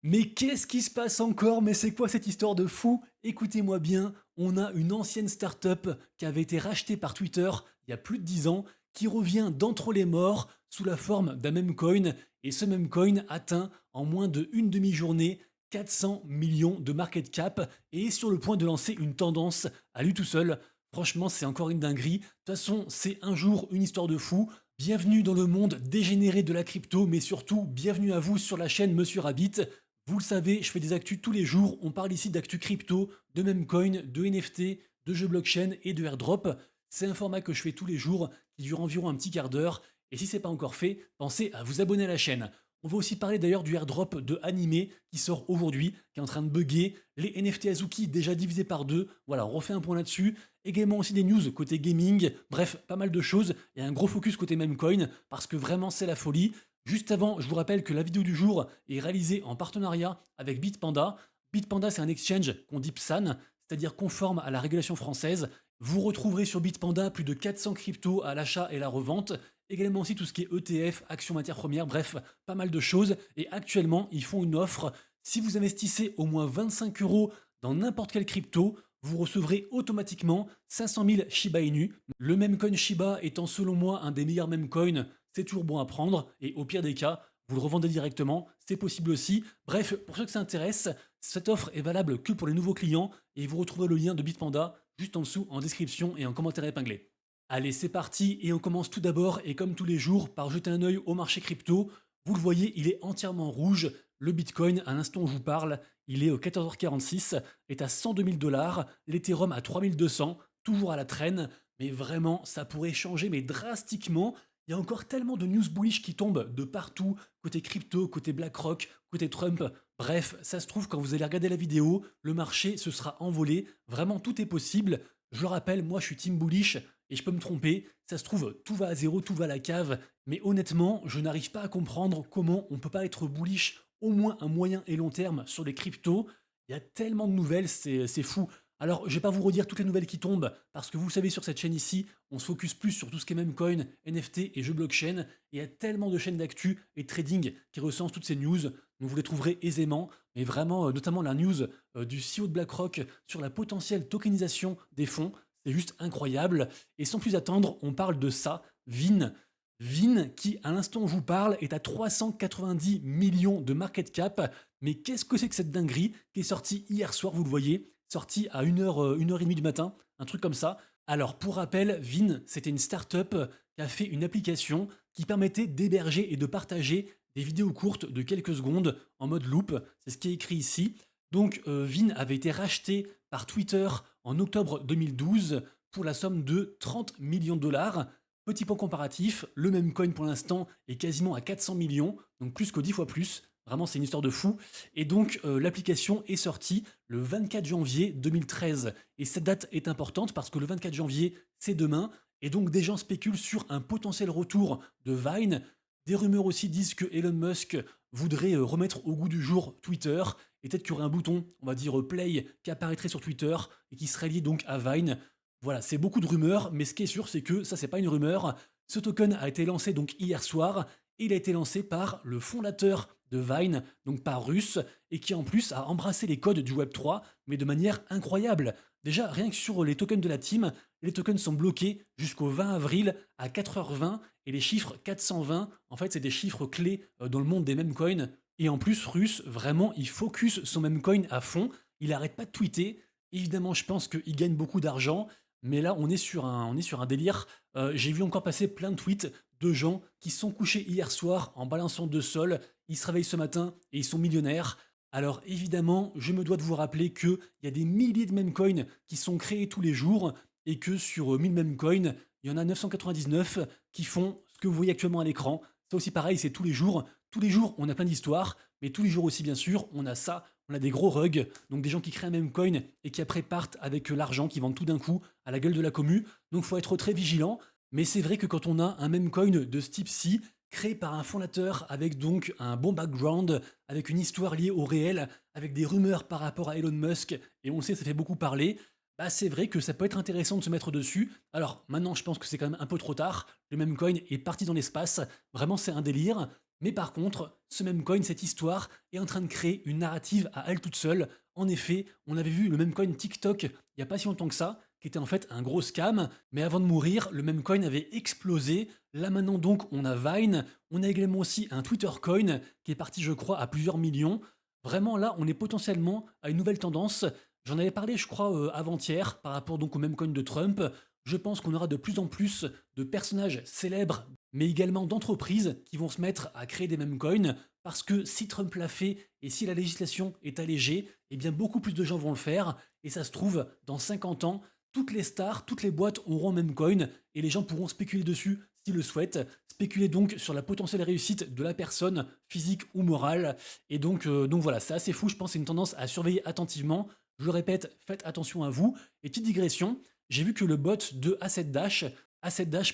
Mais qu'est-ce qui se passe encore? Mais c'est quoi cette histoire de fou? Écoutez-moi bien, on a une ancienne startup qui avait été rachetée par Twitter il y a plus de 10 ans, qui revient d'entre les morts sous la forme d'un meme coin, et ce meme coin atteint en moins de une demi-journée 400 millions de market cap et est sur le point de lancer une tendance à lui tout seul. Franchement, c'est encore une dinguerie. De toute façon, c'est un jour une histoire de fou. Bienvenue dans le monde dégénéré de la crypto, mais surtout, bienvenue à vous sur la chaîne Monsieur Rabbit. Vous le savez, je fais des actus tous les jours. On parle ici d'actu crypto, de memecoin, de NFT, de jeux blockchain et de airdrop. C'est un format que je fais tous les jours qui dure environ un petit quart d'heure. Et si c'est pas encore fait, pensez à vous abonner à la chaîne. On va aussi parler d'ailleurs du airdrop de Animé qui sort aujourd'hui, qui est en train de bugger, les NFT Azuki déjà divisés par deux. Voilà, on refait un point là-dessus. Également aussi des news côté gaming, bref, pas mal de choses et un gros focus côté memecoin parce que vraiment c'est la folie. Juste avant, je vous rappelle que la vidéo du jour est réalisée en partenariat avec Bitpanda. Bitpanda, c'est un exchange qu'on dit PSAN, c'est-à-dire conforme à la régulation française. Vous retrouverez sur Bitpanda plus de 400 cryptos à l'achat et la revente. Également aussi tout ce qui est ETF, actions matières premières, bref, pas mal de choses. Et actuellement, ils font une offre. Si vous investissez au moins 25 euros dans n'importe quelle crypto, vous recevrez automatiquement 500 000 Shiba Inu. Le meme coin Shiba étant selon moi un des meilleurs meme coins, c'est toujours bon à prendre. Et au pire des cas, vous le revendez directement, c'est possible aussi. Bref, pour ceux que ça intéresse, cette offre est valable que pour les nouveaux clients et vous retrouverez le lien de Bitpanda juste en dessous en description et en commentaire épinglé. Allez, c'est parti et on commence tout d'abord et comme tous les jours par jeter un œil au marché crypto. Vous le voyez, il est entièrement rouge. Le Bitcoin, à l'instant où je vous parle, il est au 14h46, est à 102 000 dollars, l'Ethereum à 3200, toujours à la traîne, mais vraiment, ça pourrait changer, mais drastiquement. Il y a encore tellement de news bullish qui tombent de partout, côté crypto, côté BlackRock, côté Trump. Bref, ça se trouve, quand vous allez regarder la vidéo, le marché se sera envolé. Vraiment, tout est possible. Je le rappelle, moi je suis team bullish et je peux me tromper. Ça se trouve, tout va à zéro, tout va à la cave. Mais honnêtement, je n'arrive pas à comprendre comment on peut pas être bullish au moins à moyen et long terme sur les cryptos. Il y a tellement de nouvelles, c'est fou. Alors, je vais pas vous redire toutes les nouvelles qui tombent, parce que vous savez, sur cette chaîne ici, on se focus plus sur tout ce qui est memecoin, NFT et jeux blockchain, et il y a tellement de chaînes d'actu et de trading qui recensent toutes ces news, donc vous les trouverez aisément, mais vraiment, notamment la news du CEO de BlackRock sur la potentielle tokenisation des fonds, c'est juste incroyable, et sans plus attendre, on parle de ça, Vin. Vin, qui à l'instant où je vous parle est à 390 millions de market cap. Mais qu'est-ce que c'est que cette dinguerie qui est sortie hier soir, vous le voyez, sortie à 1h30 du matin, un truc comme ça. Alors pour rappel, Vin, c'était une startup qui a fait une application qui permettait d'héberger et de partager des vidéos courtes de quelques secondes en mode loop, c'est ce qui est écrit ici. Donc Vin avait été racheté par Twitter en octobre 2012 pour la somme de 30 millions de dollars. Petit point comparatif, le même coin pour l'instant est quasiment à 400 millions, donc plus que 10 fois plus. Vraiment, c'est une histoire de fou. Et donc, l'application est sortie le 24 janvier 2013. Et cette date est importante parce que le 24 janvier, c'est demain. Et donc, des gens spéculent sur un potentiel retour de Vine. Des rumeurs aussi disent que Elon Musk voudrait remettre au goût du jour Twitter. Et peut-être qu'il y aurait un bouton, on va dire Play, qui apparaîtrait sur Twitter et qui serait lié donc à Vine. Voilà, c'est beaucoup de rumeurs, mais ce qui est sûr, c'est que ça, c'est pas une rumeur. Ce token a été lancé donc hier soir, et il a été lancé par le fondateur de Vine, donc par Russ, et qui en plus a embrassé les codes du Web3, mais de manière incroyable. Déjà, rien que sur les tokens de la team, les tokens sont bloqués jusqu'au 20 avril à 4h20, et les chiffres 420, en fait, c'est des chiffres clés dans le monde des memecoins. Et en plus, Russ, vraiment, il focus son memecoin à fond, il arrête pas de tweeter. Évidemment, je pense qu'il gagne beaucoup d'argent, mais là, on est sur un délire. J'ai vu encore passer plein de tweets de gens qui se sont couchés hier soir en balançant de sol. Ils se réveillent ce matin et ils sont millionnaires. Alors évidemment, je me dois de vous rappeler qu'il y a des milliers de memecoins qui sont créés tous les jours et que sur 1000 memecoins, il y en a 999 qui font ce que vous voyez actuellement à l'écran. Ça aussi pareil, c'est tous les jours. Tous les jours, on a plein d'histoires, mais tous les jours aussi, bien sûr, on a ça. On a des gros rugs, donc des gens qui créent un meme coin et qui après partent avec l'argent, qui vendent tout d'un coup à la gueule de la commu. Donc il faut être très vigilant. Mais c'est vrai que quand on a un meme coin de ce type-ci, créé par un fondateur avec donc un bon background, avec une histoire liée au réel, avec des rumeurs par rapport à Elon Musk, et on le sait, ça fait beaucoup parler, bah c'est vrai que ça peut être intéressant de se mettre dessus. Alors maintenant, je pense que c'est quand même un peu trop tard. Le meme coin est parti dans l'espace. Vraiment, c'est un délire. Mais par contre, ce même coin, cette histoire, est en train de créer une narrative à elle toute seule. En effet, on avait vu le même coin TikTok il n'y a pas si longtemps que ça, qui était en fait un gros scam, mais avant de mourir, le même coin avait explosé. Là maintenant donc, on a Vine, on a également aussi un Twitter coin qui est parti je crois à plusieurs millions. Vraiment là, on est potentiellement à une nouvelle tendance. J'en avais parlé je crois avant-hier par rapport donc au même coin de Trump. Je pense qu'on aura de plus en plus de personnages célèbres, mais également d'entreprises qui vont se mettre à créer des meme coins parce que si Trump l'a fait et si la législation est allégée, eh bien beaucoup plus de gens vont le faire et ça se trouve dans 50 ans, toutes les stars, toutes les boîtes auront un meme coin et les gens pourront spéculer dessus s'ils le souhaitent, spéculer donc sur la potentielle réussite de la personne, physique ou morale. Et donc voilà, c'est assez fou, je pense que c'est une tendance à surveiller attentivement. Je le répète, faites attention à vous. Et petite digression, j'ai vu que le bot de Asset Dash,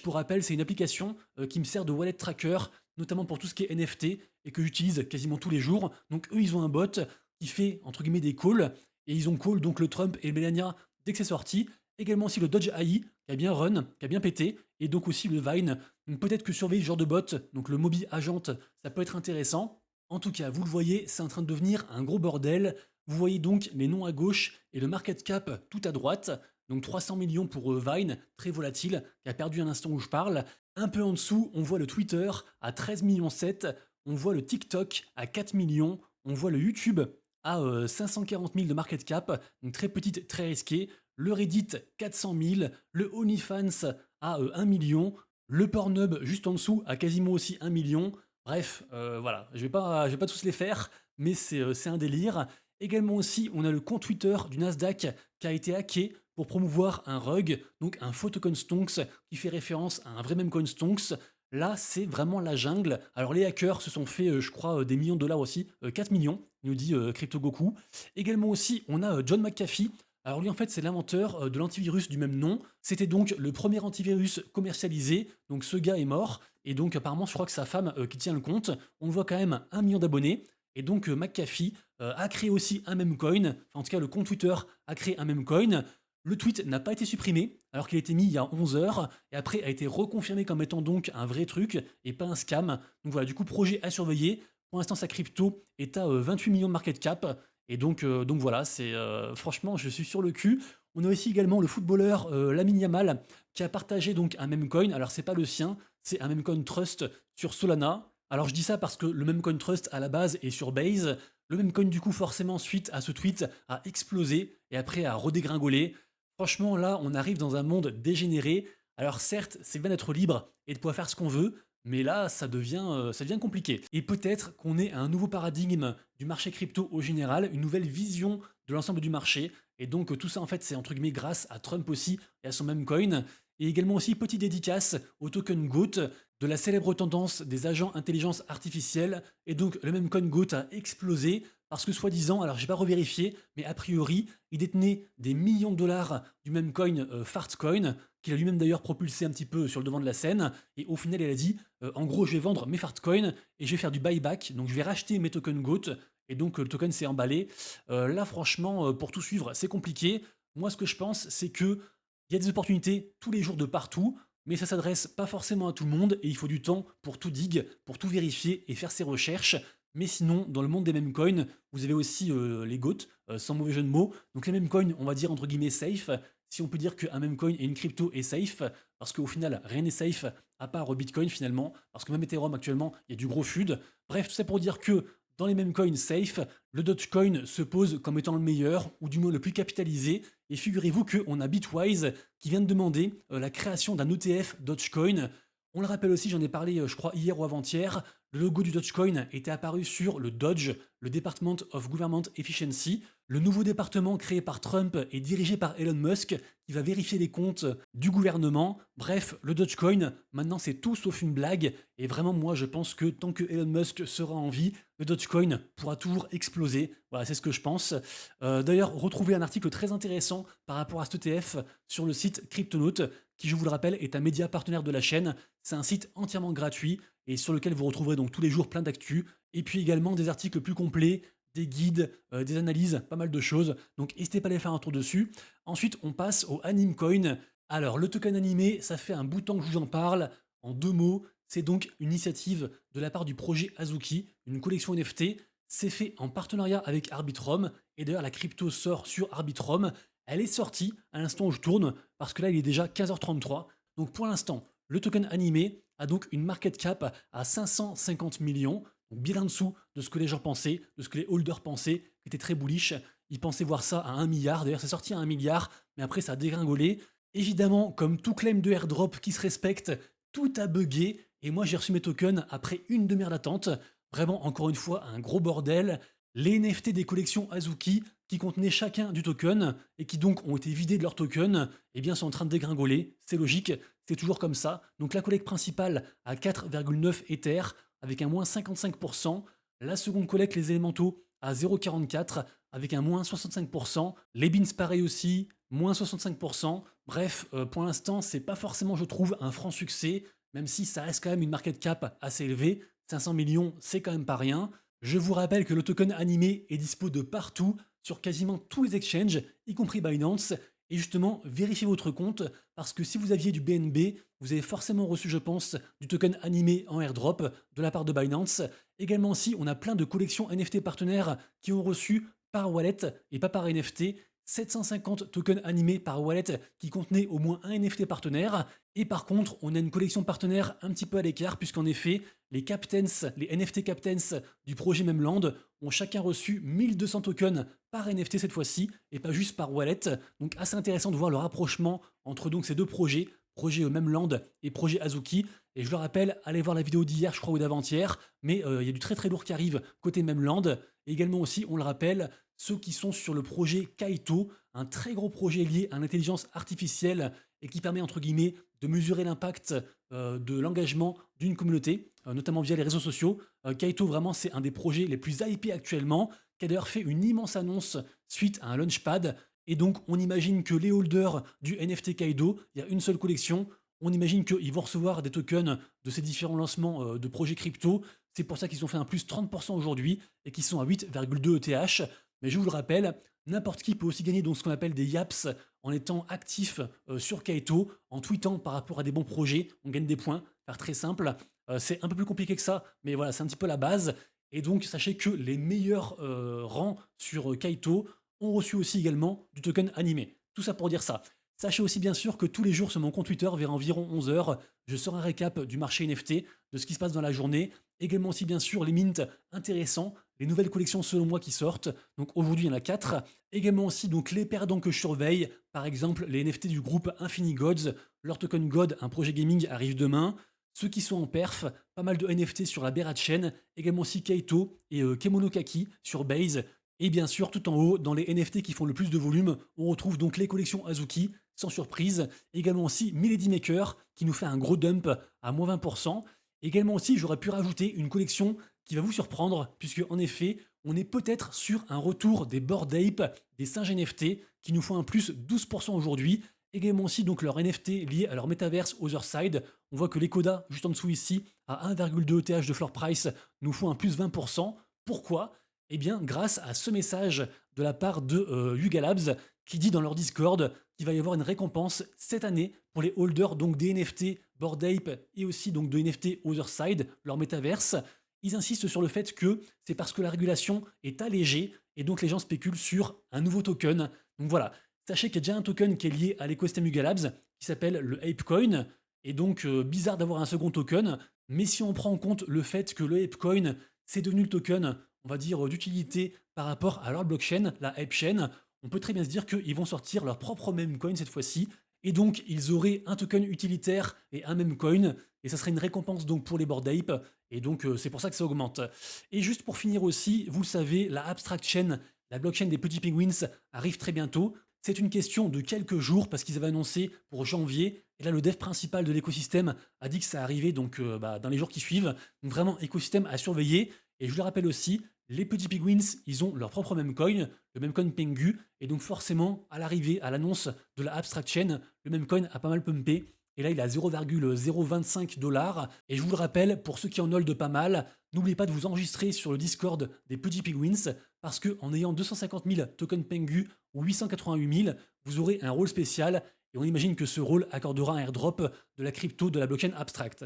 pour rappel, c'est une application qui me sert de wallet tracker, notamment pour tout ce qui est NFT, et que j'utilise quasiment tous les jours. Donc eux, ils ont un bot qui fait, entre guillemets, des calls, et ils ont call donc le Trump et le Melania dès que c'est sorti. Également aussi le Dodge AI, qui a bien run, qui a bien pété, et donc aussi le Vine. Donc peut-être que surveiller ce genre de bot, donc le Mobi Agent, ça peut être intéressant. En tout cas, vous le voyez, c'est en train de devenir un gros bordel. Vous voyez donc les noms à gauche et le market cap tout à droite. Donc 300 millions pour Vine, très volatile, qui a perdu un instant où je parle. Un peu en dessous, on voit le Twitter à 13 millions 7, on voit le TikTok à 4 millions, on voit le YouTube à 540 000 de market cap, donc très petite, très risquée. Le Reddit 400 000, le OnlyFans à 1 million, le Pornhub juste en dessous à quasiment aussi 1 million. Bref, voilà, je vais pas tous les faire, mais c'est un délire. Également aussi, on a le compte Twitter du Nasdaq qui a été hacké pour promouvoir un rug, donc un faux token Stonks qui fait référence à un vrai meme coin Stonks. Là, c'est vraiment la jungle. Alors, les hackers se sont fait, je crois, des millions de dollars aussi, 4 millions, nous dit Crypto Goku. Également aussi, on a John McAfee. Alors, lui, en fait, c'est l'inventeur de l'antivirus du même nom. C'était donc le premier antivirus commercialisé. Donc, ce gars est mort. Et donc, apparemment, je crois que sa femme qui tient le compte. On voit quand même 1 million d'abonnés. Et donc, McAfee a créé aussi un meme coin. Enfin, en tout cas, le compte Twitter a créé un meme coin. Le tweet n'a pas été supprimé, alors qu'il a été mis il y a 11 heures, et après a été reconfirmé comme étant donc un vrai truc, et pas un scam. Donc voilà, du coup, projet à surveiller. Pour l'instant, sa crypto est à 28 millions de market cap, et donc voilà, c'est franchement, je suis sur le cul. On a aussi également le footballeur Lamine Yamal, qui a partagé donc un meme coin. Alors, c'est pas le sien, c'est un meme coin trust sur Solana. Alors, je dis ça parce que le meme coin trust à la base est sur Base. Le meme coin, du coup, forcément, suite à ce tweet, a explosé et après a redégringolé. Franchement, là, on arrive dans un monde dégénéré. Alors certes, c'est bien d'être libre et de pouvoir faire ce qu'on veut, mais là, ça devient compliqué. Et peut-être qu'on est à un nouveau paradigme du marché crypto au général, une nouvelle vision de l'ensemble du marché. Et donc tout ça, en fait, c'est entre guillemets grâce à Trump aussi et à son même coin. Et également aussi, petite dédicace au token GOAT, de la célèbre tendance des agents intelligence artificielle. Et donc le même coin GOAT a explosé parce que soi-disant, alors j'ai pas revérifié, mais a priori, il détenait des millions de dollars du même coin Fartcoin, qu'il a lui-même d'ailleurs propulsé un petit peu sur le devant de la scène. Et au final, il a dit, en gros, je vais vendre mes Fartcoins et je vais faire du buyback, donc je vais racheter mes tokens GOAT. Et donc le token s'est emballé. Là, franchement, pour tout suivre, c'est compliqué. Moi, ce que je pense, c'est que il y a des opportunités tous les jours de partout, mais ça s'adresse pas forcément à tout le monde et il faut du temps pour tout dig, pour tout vérifier et faire ses recherches. Mais sinon, dans le monde des meme coins, vous avez aussi les GOAT, sans mauvais jeu de mots. Donc les meme coins, on va dire entre guillemets safe. Si on peut dire qu'un meme coin et une crypto est safe, parce qu'au final, rien n'est safe à part Bitcoin finalement, parce que même Ethereum actuellement, il y a du gros FUD. Bref, tout ça pour dire que dans les meme coins safe, le Dogecoin se pose comme étant le meilleur, ou du moins le plus capitalisé. Et figurez-vous qu'on a Bitwise qui vient de demander la création d'un ETF Dogecoin. On le rappelle aussi, j'en ai parlé, je crois, hier ou avant-hier, le logo du Dogecoin était apparu sur le Dodge, le Department of Government Efficiency, le nouveau département créé par Trump et dirigé par Elon Musk qui va vérifier les comptes du gouvernement. Bref, le Dogecoin, maintenant c'est tout sauf une blague. Et vraiment, moi, je pense que tant que Elon Musk sera en vie, le Dogecoin pourra toujours exploser. Voilà, c'est ce que je pense. D'ailleurs, retrouvez un article très intéressant par rapport à cet ETF sur le site Cryptonaut, qui, je vous le rappelle, est un média partenaire de la chaîne. C'est un site entièrement gratuit et sur lequel vous retrouverez donc tous les jours plein d'actu, et puis également des articles plus complets, des guides, des analyses, pas mal de choses. Donc n'hésitez pas à aller faire un tour dessus. Ensuite, on passe au Anime Coin. Alors, le token animé, ça fait un bout de temps que je vous en parle. En deux mots, C'est donc une initiative de la part du projet Azuki, une collection NFT. C'est fait en partenariat avec Arbitrum. Et d'ailleurs, la crypto sort sur Arbitrum. Elle est sortie à l'instant où je tourne, parce que là, il est déjà 15h33. Donc pour l'instant, le token animé a donc une market cap à 550 millions, donc bien en dessous de ce que les gens pensaient, de ce que les holders pensaient, qui étaient très bullish. Ils pensaient voir ça à 1 milliard. D'ailleurs, c'est sorti à 1 milliard, mais après, ça a dégringolé. Évidemment, comme tout claim de airdrop qui se respecte, tout a bugué. Et moi, j'ai reçu mes tokens après une demi-heure d'attente. Vraiment, encore une fois, un gros bordel. Les NFT des collections Azuki, qui contenaient chacun du token, et qui donc ont été vidés de leur token, eh bien, sont en train de dégringoler. C'est logique, c'est toujours comme ça. Donc la collecte principale à 4,9 Ether, avec un moins 55%. La seconde collecte, les élémentaux, à 0,44, avec un moins 65%. Les beans, pareil aussi, moins 65%. Bref, pour l'instant, c'est pas forcément, je trouve, un franc succès, même si ça reste quand même une market cap assez élevée. 500 millions, c'est quand même pas rien. Je vous rappelle que le token animé est dispo de partout, sur quasiment tous les exchanges, y compris Binance. Et justement, vérifiez votre compte, parce que si vous aviez du BNB, vous avez forcément reçu, je pense, du token animé en airdrop de la part de Binance. Également aussi, on a plein de collections NFT partenaires qui ont reçu par wallet et pas par NFT. 750 tokens animés par wallet qui contenaient au moins un NFT partenaire. Et par contre, on a une collection partenaire un petit peu à l'écart, puisqu'en effet, les captains, les NFT captains du projet Memland ont chacun reçu 1200 tokens par NFT cette fois-ci, et pas juste par wallet. Donc assez intéressant de voir le rapprochement entre donc ces deux projets, projet Memland et projet Azuki. Et je le rappelle, allez voir la vidéo d'hier, je crois, ou d'avant-hier, mais il y a du très très lourd qui arrive côté Memland. Et également aussi, on le rappelle, ceux qui sont sur le projet Kaito, un très gros projet lié à l'intelligence artificielle et qui permet, entre guillemets, de mesurer l'impact de l'engagement d'une communauté, notamment via les réseaux sociaux. Kaito, vraiment, c'est un des projets les plus hypés actuellement, qui a d'ailleurs fait une immense annonce suite à un launchpad. Et donc, on imagine que les holders du NFT Kaido, il y a une seule collection, on imagine qu'ils vont recevoir des tokens de ces différents lancements de projets crypto. C'est pour ça qu'ils ont fait un plus 30% aujourd'hui et qu'ils sont à 8,2 ETH. Mais je vous le rappelle, n'importe qui peut aussi gagner donc ce qu'on appelle des yaps en étant actif sur Kaito, en tweetant par rapport à des bons projets. On gagne des points, faire très simple. C'est un peu plus compliqué que ça, mais voilà, c'est un petit peu la base. Et donc, sachez que les meilleurs rangs sur Kaito ont reçu aussi également du token animé. Tout ça pour dire ça. Sachez aussi bien sûr que tous les jours sur mon compte Twitter, vers environ 11 h, je sors un récap du marché NFT, de ce qui se passe dans la journée. Également aussi bien sûr les mints intéressants, les nouvelles collections selon moi qui sortent. Donc aujourd'hui il y en a 4. Également aussi donc les perdants que je surveille, par exemple les NFT du groupe Infini Gods, leur token God, un projet gaming arrive demain. Ceux qui sont en perf, pas mal de NFT sur la Berat Chain, également aussi Kaito et Kemonokaki sur Base. Et bien sûr, tout en haut, dans les NFT qui font le plus de volume, on retrouve donc les collections Azuki, sans surprise. Également aussi Milady Maker, qui nous fait un gros dump à moins 20%. Également aussi, j'aurais pu rajouter une collection qui va vous surprendre, puisque en effet, on est peut-être sur un retour des Bored Ape, des singes NFT, qui nous font un plus 12% aujourd'hui. Également aussi donc leur NFT lié à leur métaverse Otherside. On voit que les Coda, juste en dessous ici, à 1,2 ETH de floor price, nous font un plus 20%. Pourquoi? Eh bien, grâce à ce message de la part de Yuga Labs, qui dit dans leur Discord qu'il va y avoir une récompense cette année pour les holders donc des NFT Bored Ape et aussi donc de NFT Otherside, leur métaverse. Ils insistent sur le fait que c'est parce que la régulation est allégée et donc les gens spéculent sur un nouveau token. Donc voilà, sachez qu'il y a déjà un token qui est lié à l'écosystème Yuga Labs qui s'appelle le ApeCoin. Et donc bizarre d'avoir un second token, mais si on prend en compte le fait que le ApeCoin c'est devenu le token, on va dire, d'utilité par rapport à leur blockchain, la ApeChain, on peut très bien se dire qu'ils vont sortir leur propre meme coin cette fois-ci. Et donc, ils auraient un token utilitaire et un meme coin. Et ça serait une récompense donc pour les Bored Ape. Et donc, c'est pour ça que ça augmente. Et juste pour finir aussi, vous le savez, la Abstract Chain, la blockchain des petits penguins, arrive très bientôt. C'est une question de quelques jours parce qu'ils avaient annoncé pour janvier. Et là, le dev principal de l'écosystème a dit que ça arrivait donc dans les jours qui suivent. Donc vraiment, écosystème à surveiller. Et je le rappelle aussi, les petits penguins, ils ont leur propre meme coin, le meme coin Pengu, et donc forcément, à l'arrivée, à l'annonce de la Abstract Chain, le meme coin a pas mal pumpé, et là il est à 0,025 $. Et je vous le rappelle, pour ceux qui en holdent pas mal, n'oubliez pas de vous enregistrer sur le Discord des petits penguins, parce qu'en ayant 250 000 tokens Pengu ou 888 000, vous aurez un rôle spécial, et on imagine que ce rôle accordera un airdrop de la crypto de la blockchain Abstract.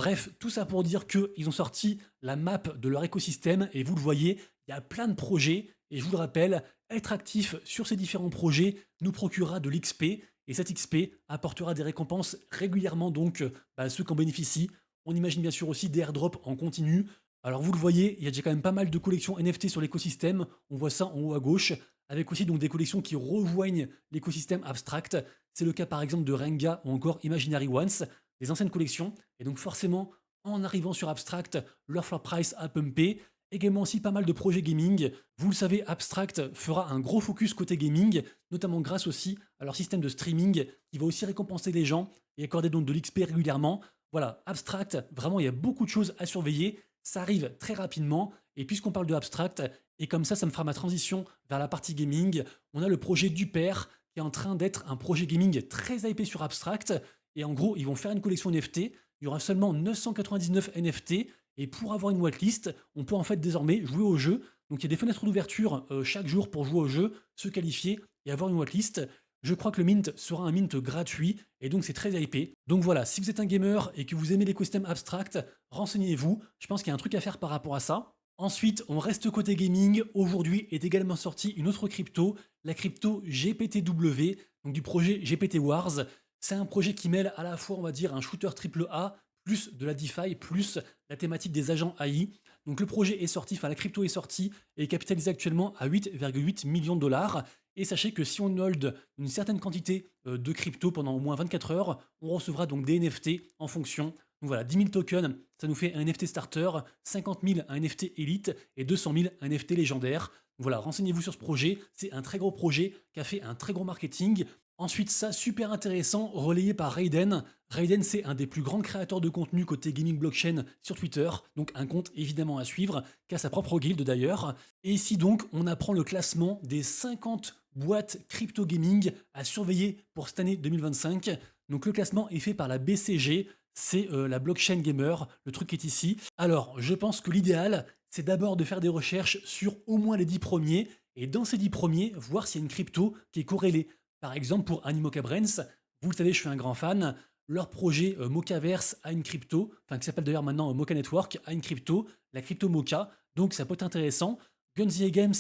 Bref, tout ça pour dire qu'ils ont sorti la map de leur écosystème et vous le voyez, il y a plein de projets et je vous le rappelle, être actif sur ces différents projets nous procurera de l'XP et cet XP apportera des récompenses régulièrement donc à ceux qui en bénéficient. On imagine bien sûr aussi des airdrops en continu. Alors vous le voyez, il y a déjà quand même pas mal de collections NFT sur l'écosystème. On voit ça en haut à gauche, avec aussi donc des collections qui rejoignent l'écosystème abstract. C'est le cas par exemple de Renga ou encore Imaginary Ones, des anciennes collections. Et donc forcément, en arrivant sur Abstract, leur floor price a pumpé. Également aussi pas mal de projets gaming. Vous le savez, Abstract fera un gros focus côté gaming, notamment grâce aussi à leur système de streaming qui va aussi récompenser les gens et accorder donc de l'XP régulièrement. Voilà, Abstract, vraiment il y a beaucoup de choses à surveiller. Ça arrive très rapidement. Et puisqu'on parle de Abstract, et comme ça me fera ma transition vers la partie gaming, on a le projet Duper qui est en train d'être un projet gaming très hypé sur Abstract. Et en gros, ils vont faire une collection NFT. Il y aura seulement 999 NFT. Et pour avoir une whitelist, on peut en fait désormais jouer au jeu. Donc il y a des fenêtres d'ouverture chaque jour pour jouer au jeu, se qualifier et avoir une whitelist. Je crois que le mint sera un mint gratuit et donc c'est très hypé. Donc voilà, si vous êtes un gamer et que vous aimez l'écosystème abstract, renseignez-vous. Je pense qu'il y a un truc à faire par rapport à ça. Ensuite, on reste côté gaming. Aujourd'hui est également sortie une autre crypto, la crypto GPTW, donc du projet GPT Wars. C'est un projet qui mêle à la fois, on va dire, un shooter AAA, plus de la DeFi, plus la thématique des agents AI. Donc le projet est sorti, enfin la crypto est sortie et est capitalisée actuellement à 8,8 millions de dollars. Et sachez que si on hold une certaine quantité de crypto pendant au moins 24 heures, on recevra donc des NFT en fonction. Donc voilà, 10 000 tokens, ça nous fait un NFT starter, 50 000 un NFT élite et 200 000 un NFT légendaire. Voilà, renseignez-vous sur ce projet, c'est un très gros projet qui a fait un très gros marketing. Ensuite, ça, super intéressant, relayé par Raiden. Raiden, c'est un des plus grands créateurs de contenu côté gaming blockchain sur Twitter, donc un compte évidemment à suivre, qui a sa propre guilde d'ailleurs. Et ici donc, on apprend le classement des 50 boîtes crypto gaming à surveiller pour cette année 2025. Donc le classement est fait par la BCG, c'est la blockchain gamer, le truc qui est ici. Alors, je pense que l'idéal, c'est d'abord de faire des recherches sur au moins les 10 premiers, et dans ces 10 premiers, voir s'il y a une crypto qui est corrélée. Par exemple, pour Animoca Brains, vous le savez, je suis un grand fan. Leur projet Mocaverse a une crypto, enfin qui s'appelle d'ailleurs maintenant Mocha Network, a une crypto, la crypto Mocha. Donc ça peut être intéressant. Guns Games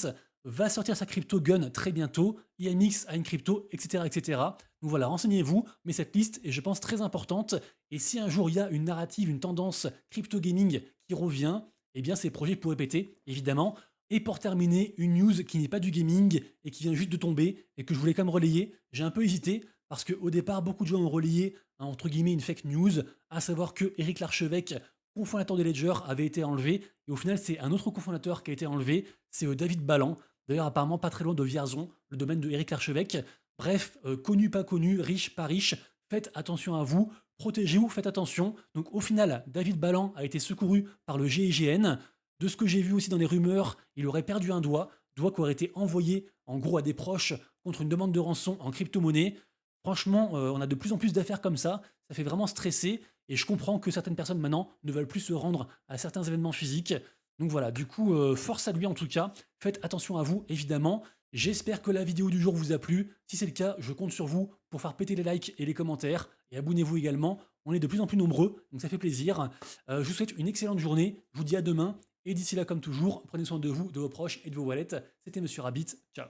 va sortir sa crypto Gun très bientôt. IMX a une crypto, etc., etc. Donc voilà, renseignez-vous. Mais cette liste est, je pense, très importante. Et si un jour il y a une narrative, une tendance crypto gaming qui revient, eh bien ces projets pourraient péter, évidemment. Et pour terminer, une news qui n'est pas du gaming et qui vient juste de tomber et que je voulais quand même relayer. J'ai un peu hésité parce qu'au départ, beaucoup de gens ont relayé, entre guillemets, une fake news, à savoir que Eric Larchevêque, cofondateur de Ledger, avait été enlevé. Et au final, c'est un autre cofondateur qui a été enlevé, c'est David Ballan. D'ailleurs, apparemment pas très loin de Vierzon, le domaine de Eric Larchevêque. Bref, connu, pas connu, riche, pas riche, faites attention à vous, protégez-vous, faites attention. Donc au final, David Ballan a été secouru par le GIGN. De ce que j'ai vu aussi dans les rumeurs, il aurait perdu un doigt qui aurait été envoyé en gros à des proches contre une demande de rançon en crypto-monnaie. Franchement, on a de plus en plus d'affaires comme ça fait vraiment stresser et je comprends que certaines personnes maintenant ne veulent plus se rendre à certains événements physiques. Donc voilà, du coup, force à lui en tout cas. Faites attention à vous, évidemment. J'espère que la vidéo du jour vous a plu. Si c'est le cas, je compte sur vous pour faire péter les likes et les commentaires. Et abonnez-vous également. On est de plus en plus nombreux, donc ça fait plaisir. Je vous souhaite une excellente journée. Je vous dis à demain. Et d'ici là, comme toujours, prenez soin de vous, de vos proches et de vos wallets. C'était Monsieur Rabbit. Ciao.